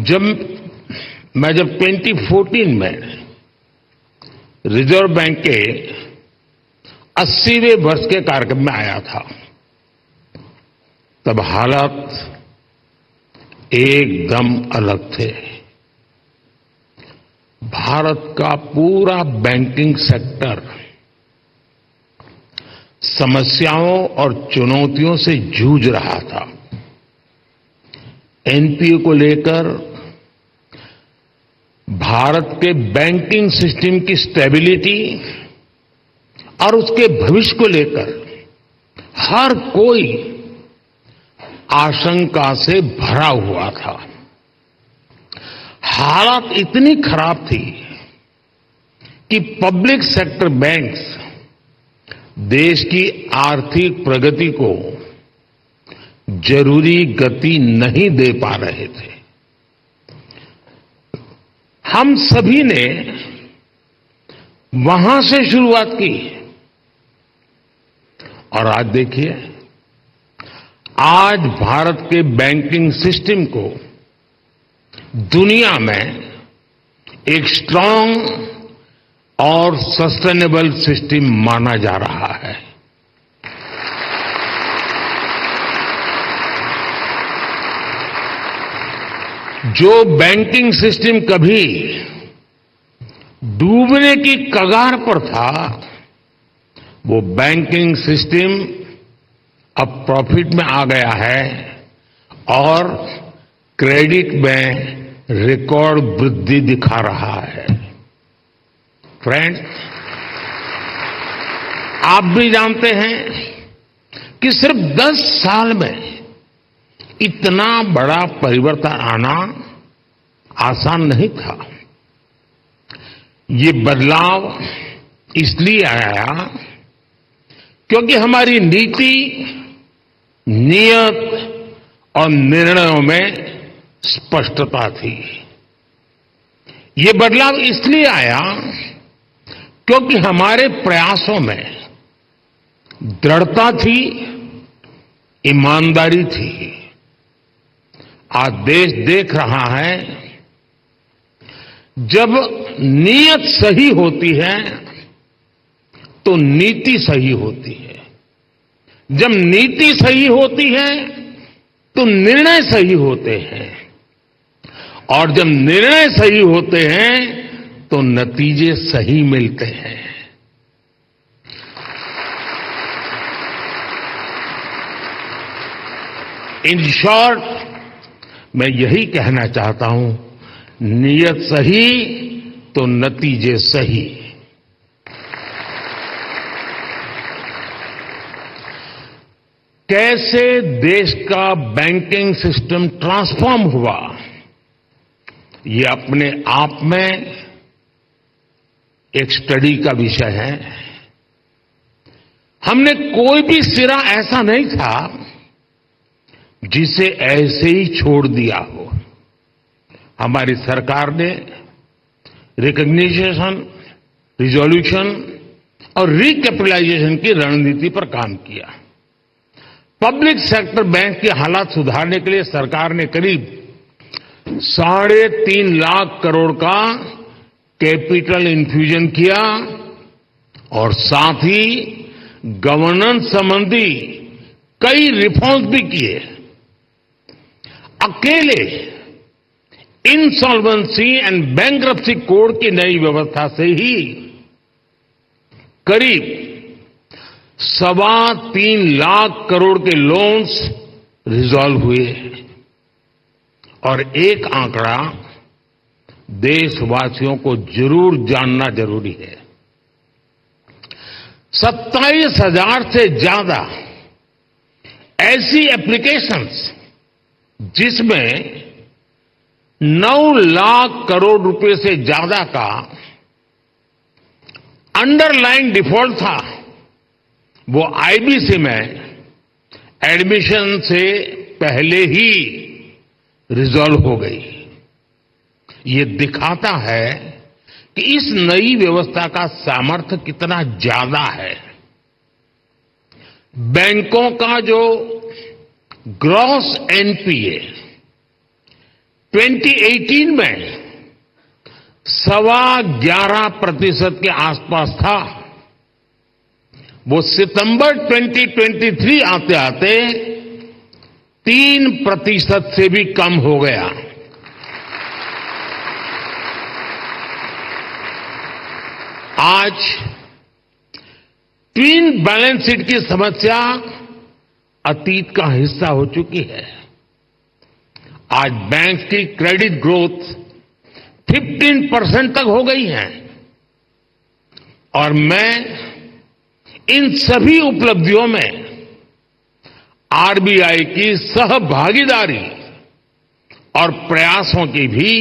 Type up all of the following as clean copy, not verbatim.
जब मैं 2014 में रिजर्व बैंक के 80वें वर्ष के कार्यक्रम में आया था, तब हालात एकदम अलग थे। भारत का पूरा बैंकिंग सेक्टर समस्याओं और चुनौतियों से जूझ रहा था। एनपीए को लेकर भारत के बैंकिंग सिस्टम की स्टेबिलिटी और उसके भविष्य को लेकर हर कोई आशंका से भरा हुआ था। हालात इतनी खराब थी कि पब्लिक सेक्टर बैंक्स देश की आर्थिक प्रगति को जरूरी गति नहीं दे पा रहे थे। हम सभी ने वहां से शुरुआत की और आज देखिए, आज भारत के बैंकिंग सिस्टम को दुनिया में एक स्ट्रांग और सस्टेनेबल सिस्टम माना जा रहा है। जो बैंकिंग सिस्टम कभी डूबने की कगार पर था, वो बैंकिंग सिस्टम अब प्रॉफिट में आ गया है और क्रेडिट में रिकॉर्ड वृद्धि दिखा रहा है। फ्रेंड्स, आप भी जानते हैं कि सिर्फ 10 साल में इतना बड़ा परिवर्तन आना आसान नहीं था। ये बदलाव इसलिए आया क्योंकि हमारी नीति, नियत और निर्णयों में स्पष्टता थी। ये बदलाव इसलिए आया क्योंकि हमारे प्रयासों में दृढ़ता थी, ईमानदारी थी। आज देश देख रहा है, जब नीयत सही होती है तो नीति सही होती है। जब नीति सही होती है तो निर्णय सही होते हैं और जब निर्णय सही होते हैं तो नतीजे सही मिलते हैं। इन शॉर्ट, मैं यही कहना चाहता हूं, नीयत सही तो नतीजे सही। कैसे देश का बैंकिंग सिस्टम ट्रांसफॉर्म हुआ, ये अपने आप में एक स्टडी का विषय है। हमने कोई भी सिरा ऐसा नहीं था जिसे ऐसे ही छोड़ दिया हो। हमारी सरकार ने रिकॉग्निशन, रिजोल्यूशन और रिकैपिटलाइजेशन की रणनीति पर काम किया। पब्लिक सेक्टर बैंक के हालात सुधारने के लिए सरकार ने करीब 3.5 लाख करोड़ का कैपिटल इन्फ्यूजन किया और साथ ही गवर्नेंस संबंधी कई रिफॉर्म्स भी किए। अकेले इंसॉल्वेंसी एंड बैंक्रप्सी कोड की नई व्यवस्था से ही करीब 3.25 लाख करोड़ के लोन्स रिजॉल्व हुए और एक आंकड़ा देशवासियों को जरूर जानना जरूरी है। 27,000 से ज्यादा ऐसी एप्लीकेशंस जिसमें 9 लाख करोड़ रुपए से ज्यादा का अंडरलाइन डिफॉल्ट था, वो आईबीसी में एडमिशन से पहले ही रिजॉल्व हो गई। ये दिखाता है कि इस नई व्यवस्था का सामर्थ्य कितना ज्यादा है। बैंकों का जो ग्रॉस एनपीए 2018 में 11.25% के आसपास था। वो सितंबर 2023 आते आते 3% से भी कम हो गया। आज ट्विन बैलेंस शीट की समस्या अतीत का हिस्सा हो चुकी है। आज बैंक की क्रेडिट ग्रोथ 15% तक हो गई है और मैं इन सभी उपलब्धियों में आरबीआई की सहभागीदारी और प्रयासों की भी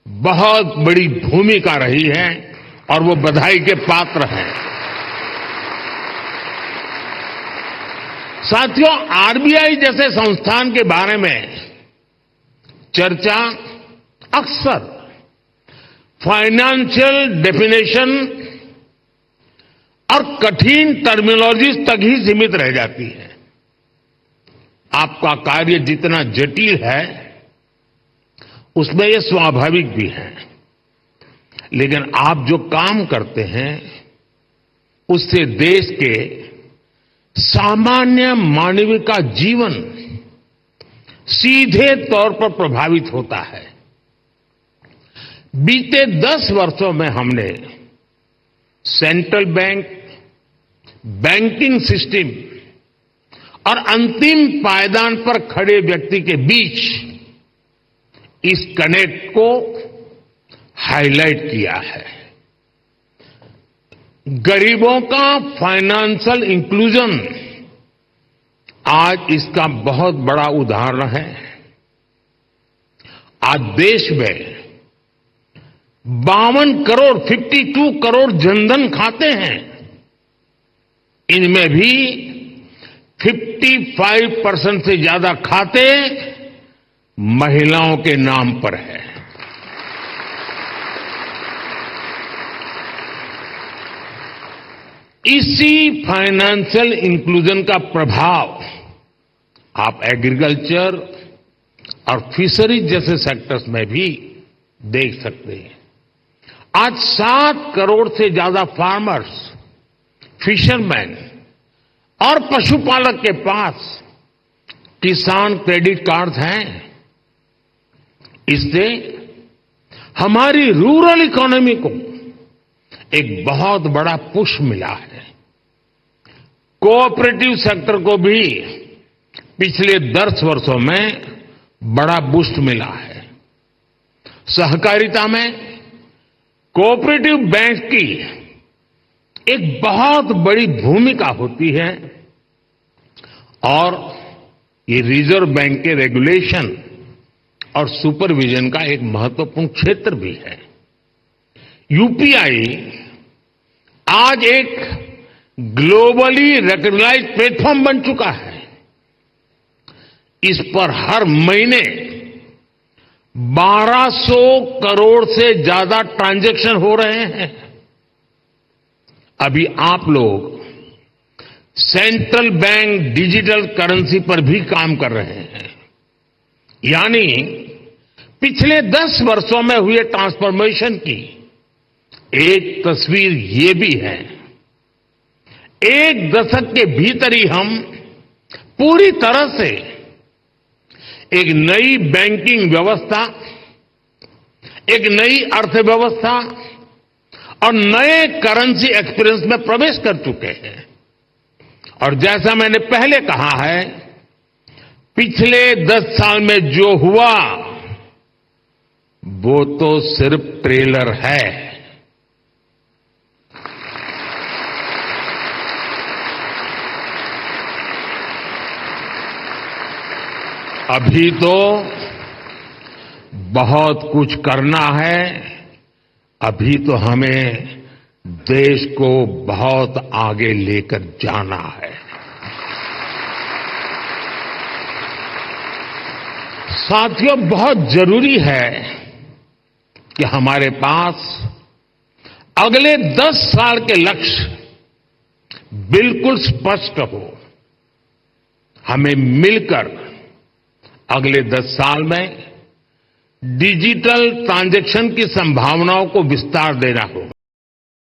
बहुत बड़ी भूमिका रही है और वो बधाई के पात्र हैं। साथियों, आरबीआई जैसे संस्थान के बारे में चर्चा अक्सर फाइनेंशियल डेफिनेशन और कठिन टर्मिनोलॉजीज तक ही सीमित रह जाती है। आपका कार्य जितना जटिल है उसमें यह स्वाभाविक भी है, लेकिन आप जो काम करते हैं उससे देश के सामान्य मानव का जीवन सीधे तौर पर प्रभावित होता है। बीते 10 वर्षों में हमने सेंट्रल बैंक, बैंकिंग सिस्टम और अंतिम पायदान पर खड़े व्यक्ति के बीच इस कनेक्ट को हाईलाइट किया है। गरीबों का फाइनेंशियल इंक्लूजन आज इसका बहुत बड़ा उदाहरण है। आज देश में 52 करोड़ जनधन खाते हैं। इनमें भी 55% से ज्यादा खाते महिलाओं के नाम पर है। इसी फाइनेंशियल इंक्लूजन का प्रभाव आप एग्रीकल्चर और फिशरीज जैसे सेक्टर्स में भी देख सकते हैं। आज 7 करोड़ से ज्यादा फार्मर्स, फिशरमैन और पशुपालक के पास किसान क्रेडिट कार्ड हैं। इससे हमारी रूरल इकोनॉमी को एक बहुत बड़ा पुश मिला है। कोऑपरेटिव सेक्टर को भी पिछले 10 वर्षों में बड़ा बूस्ट मिला है। सहकारिता में कोऑपरेटिव बैंक की एक बहुत बड़ी भूमिका होती है और ये रिजर्व बैंक के रेगुलेशन और सुपरविजन का एक महत्वपूर्ण क्षेत्र भी है। यूपीआई आज एक ग्लोबली रिकॉग्नाइज्ड प्लेटफॉर्म बन चुका है। इस पर हर महीने 1200 करोड़ से ज्यादा ट्रांजैक्शन हो रहे हैं। अभी आप लोग सेंट्रल बैंक डिजिटल करेंसी पर भी काम कर रहे हैं। यानी पिछले 10 वर्षों में हुए ट्रांसफॉर्मेशन की एक तस्वीर ये भी है। एक दशक के भीतर ही हम पूरी तरह से एक नई बैंकिंग व्यवस्था, एक नई अर्थव्यवस्था और नए करेंसी एक्सपीरियंस में प्रवेश कर चुके हैं। और जैसा मैंने पहले कहा है, पिछले 10 साल में जो हुआ वो तो सिर्फ ट्रेलर है। अभी तो बहुत कुछ करना है। अभी तो हमें देश को बहुत आगे लेकर जाना है। साथियों, बहुत जरूरी है कि हमारे पास अगले 10 साल के लक्ष्य बिल्कुल स्पष्ट हो। हमें मिलकर अगले 10 साल में डिजिटल ट्रांजैक्शन की संभावनाओं को विस्तार देना होगा।